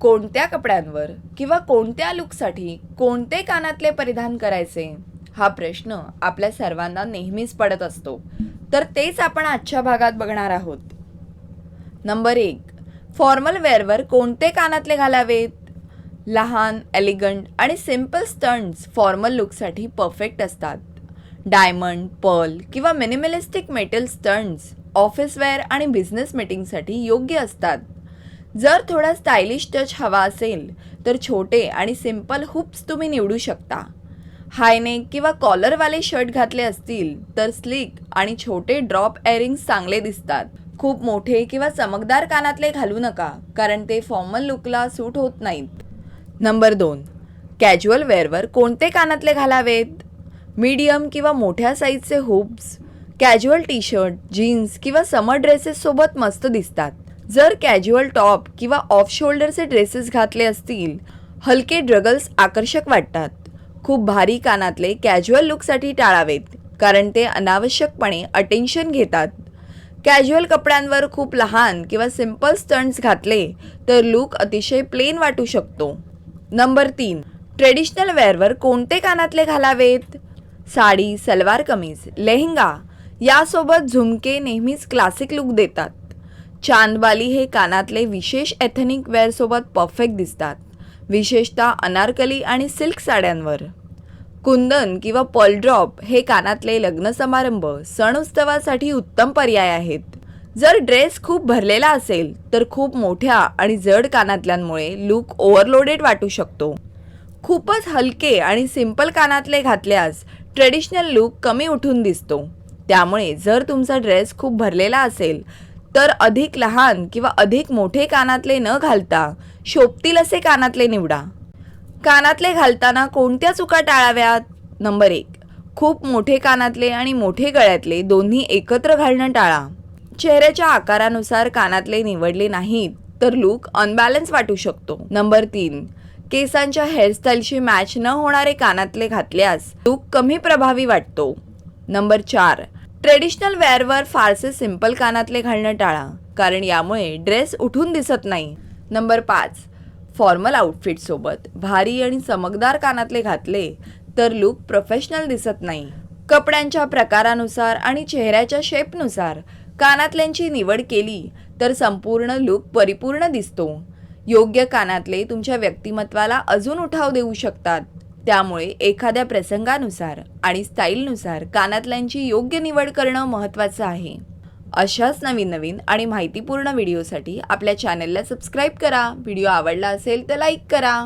कोणत्या कपड्यांवर किंवा कोणत्या लुकसाठी कोणते कानातले परिधान करायचे हा प्रश्न आपल्या सर्वांना नेहमीच पडत असतो. तर तेच आपण आजच्या भागात बघणार आहोत. नंबर 1, फॉर्मल वेअरवर कोणते कानातले घालावेत. लहान, एलिगंट आणि सिम्पल स्टड्स फॉर्मल लुकसाठी परफेक्ट असतात. डायमंड, पर्ल किंवा minimalistic metal studs office wear आणि बिझनेस मीटिंगसाठी योग्य असतात. जर थोडा स्टायलिश टच हवा असेल तर छोटे आणि सिंपल हुप्स तुम्ही निवडू शकता. हायनेक किंवा कॉलरवाले शर्ट घातले असतील तर स्लिक आणि छोटे ड्रॉप इयरिंग्स चांगले दिसतात. खूप मोठे किंवा चमकदार कानातले घालू नका, कारण ते फॉर्मल लुकला सूट होत नाहीत. नंबर 2, कॅज्युअल वेअरवर कोणते कानातले घालावेत. मीडियम किंवा मोठ्या साईजचे hoops casual T shirt, jeans किंवा समर ड्रेसेससोबत मस्त दिसतात. जर कॅज्युअल टॉप किंवा ऑफ शोल्डरचे ड्रेसेस घातले असतील, हलके ड्रगल्स आकर्षक वाटतात. खूप भारी कानातले कॅज्युअल लुकसाठी टाळावेत, कारण ते अनावश्यकपणे अटेन्शन घेतात. कॅज्युअल कपड्यांवर खूप लहान किंवा सिंपल स्टड्स घातले तर लुक अतिशय प्लेन वाटू शकतो. नंबर 3, ट्रेडिशनल वेअरवर कोणते कानातले घालावेत. साडी, सलवार कमीज, लेहंगा यासोबत झुमके नेहमीच क्लासिक लुक देतात. चांदबाली हे कानातले विशेष एथनिक वेअरसोबत परफेक्ट दिसतात, विशेषतः अनारकली आणि सिल्क साड्यांवर. कुंदन किंवा पर्ल ड्रॉप हे कानातले लग्न समारंभ, सण उत्सवासाठी उत्तम पर्याय आहेत. जर ड्रेस खूप भरलेला असेल तर खूप मोठ्या आणि जड कानातल्यांमुळे लुक ओव्हरलोडेड वाटू शकतो. खूपच हलके आणि सिंपल कानातले घातल्यास ट्रेडिशनल लुक कमी उठून दिसतो. त्यामुळे जर तुमचा ड्रेस खूप भरलेला असेल तर अधिक लहान किंवा अधिक मोठे कानातले न घालता शोभतील असे कानातले निवडा. कानातले घालताना कोणत्या चुका टाळाव्यात. नंबर 1, खूप मोठे कानातले आणि मोठे गळ्यातले दोन्ही एकत्र घालणं टाळा. चेहऱ्याच्या आकारानुसार कानातले निवडले नाहीत तर लुक अनबॅलन्स वाटू शकतो. नंबर 3, केसांच्या हेअरस्टाईलशी मॅच न होणारे कानातले घातल्यास लुक कमी प्रभावी वाटतो. नंबर 4, ट्रेडिशनल वेअरवर फारसे सिंपल कानातले घालणं टाळा, कारण यामुळे ड्रेस उठून दिसत नाही. नंबर 5, फॉर्मल आउटफिटसोबत भारी आणि चमकदार कानातले घातले तर लुक प्रोफेशनल दिसत नाही. कपड्यांच्या प्रकारानुसार आणि चेहऱ्याच्या शेपनुसार कानातल्यांची निवड केली तर संपूर्ण लुक परिपूर्ण दिसतो. योग्य कानातले तुमच्या व्यक्तिमत्वाला अजून उठाव देऊ शकतात. त्यामुळे एखाद्या प्रसंगानुसार आणि स्टाईलनुसार कानातल्यांची योग्य निवड करणं महत्त्वाचं आहे. अशाच नवीन आणि माहितीपूर्ण व्हिडिओसाठी आपल्या चॅनलला सबस्क्राईब करा. व्हिडिओ आवडला असेल तर लाईक करा.